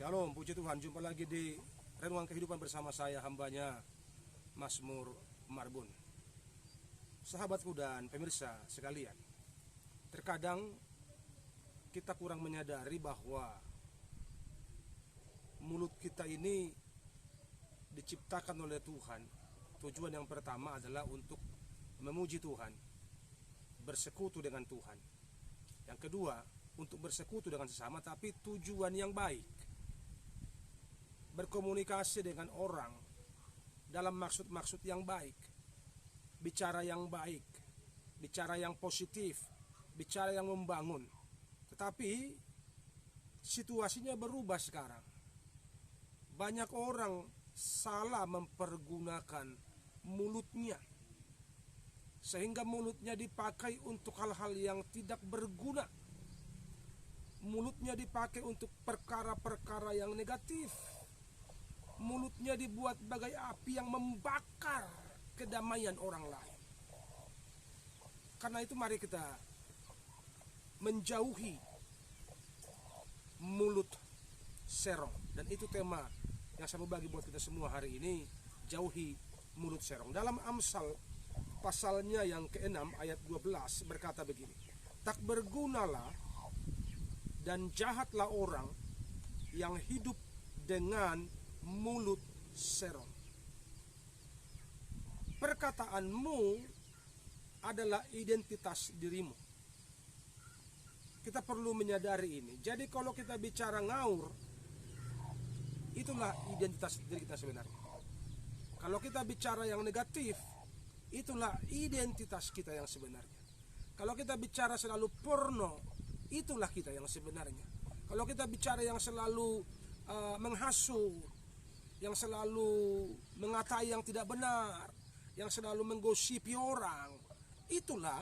Shalom, puji Tuhan. Jumpa lagi di Renungan Kehidupan bersama saya, hambanya Mazmur Marbun. Sahabatku dan pemirsa sekalian, terkadang kita kurang menyadari bahwa mulut kita ini diciptakan oleh Tuhan. Tujuan yang pertama adalah untuk memuji Tuhan, bersekutu dengan Tuhan. Yang kedua, untuk bersekutu dengan sesama, tapi tujuan yang baik. Berkomunikasi dengan orang dalam maksud-maksud yang baik, bicara yang baik, bicara yang positif, bicara yang membangun. Tetapi situasinya berubah sekarang. Banyak orang salah mempergunakan mulutnya, sehingga mulutnya dipakai untuk hal-hal yang tidak berguna. Mulutnya dipakai untuk perkara-perkara yang negatif. Mulutnya dibuat bagai api yang membakar kedamaian orang lain. Karena itu mari kita menjauhi mulut serong. Dan itu tema yang saya mau bagi buat kita semua hari ini. Jauhi mulut serong. Dalam Amsal pasalnya yang ke-6 ayat 12 berkata begini: tak bergunalah dan jahatlah orang yang hidup dengan mulut serong. Perkataanmu adalah identitas dirimu. Kita perlu menyadari ini. Jadi kalau kita bicara ngaur, itulah identitas diri kita sebenarnya. Kalau kita bicara yang negatif, itulah identitas kita yang sebenarnya. Kalau kita bicara selalu porno, itulah kita yang sebenarnya. Kalau kita bicara yang selalu menghasut, yang selalu mengatai yang tidak benar, yang selalu menggosipi orang, itulah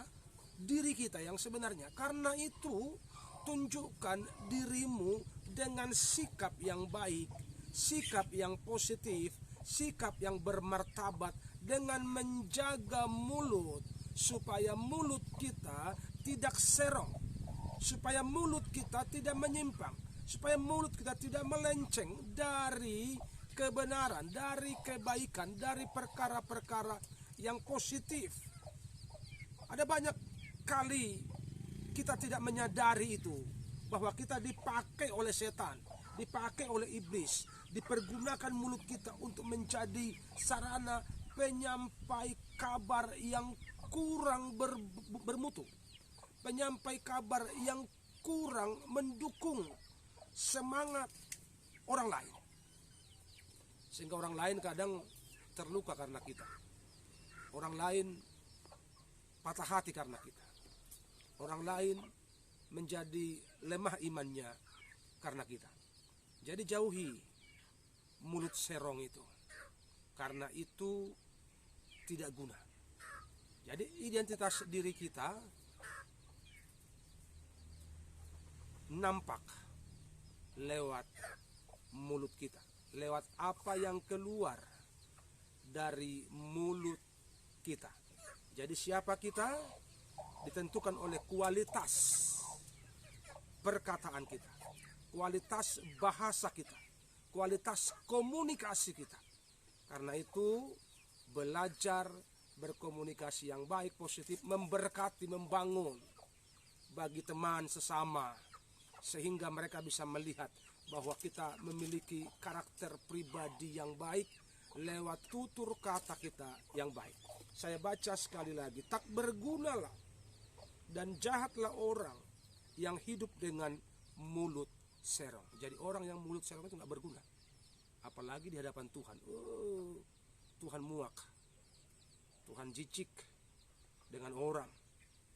diri kita yang sebenarnya. Karena itu, tunjukkan dirimu dengan sikap yang baik, sikap yang positif, sikap yang bermartabat, dengan menjaga mulut, supaya mulut kita tidak serong, supaya mulut kita tidak menyimpang, supaya mulut kita tidak melenceng dari kebenaran, dari kebaikan, dari perkara-perkara yang positif. Ada banyak kali kita tidak menyadari itu, bahwa kita dipakai oleh setan, dipakai oleh iblis, dipergunakan mulut kita untuk menjadi sarana penyampai kabar yang kurang bermutu, penyampai kabar yang kurang mendukung semangat orang lain, sehingga orang lain kadang terluka karena kita, orang lain patah hati karena kita, orang lain menjadi lemah imannya karena kita. Jadi jauhi mulut serong itu, karena itu tidak guna. Jadi identitas diri kita nampak lewat mulut kita, lewat apa yang keluar dari mulut kita. Jadi siapa kita ditentukan oleh kualitas perkataan kita, kualitas bahasa kita, kualitas komunikasi kita. Karena itu belajar berkomunikasi yang baik, positif, memberkati, membangun bagi teman sesama, sehingga mereka bisa melihat bahwa kita memiliki karakter pribadi yang baik lewat tutur kata kita yang baik. Saya baca sekali lagi, tak bergunalah dan jahatlah orang yang hidup dengan mulut serong. Jadi orang yang mulut serong itu nggak berguna, apalagi di hadapan Tuhan. Tuhan muak, Tuhan jijik dengan orang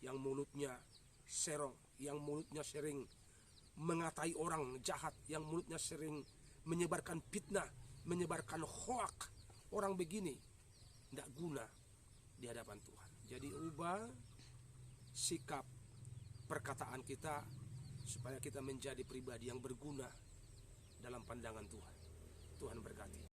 yang mulutnya serong, yang mulutnya sering mengatai orang jahat, yang mulutnya sering menyebarkan fitnah, menyebarkan hoak. Orang begini tidak guna di hadapan Tuhan. Jadi ubah sikap perkataan kita supaya kita menjadi pribadi yang berguna dalam pandangan Tuhan. Tuhan berkati.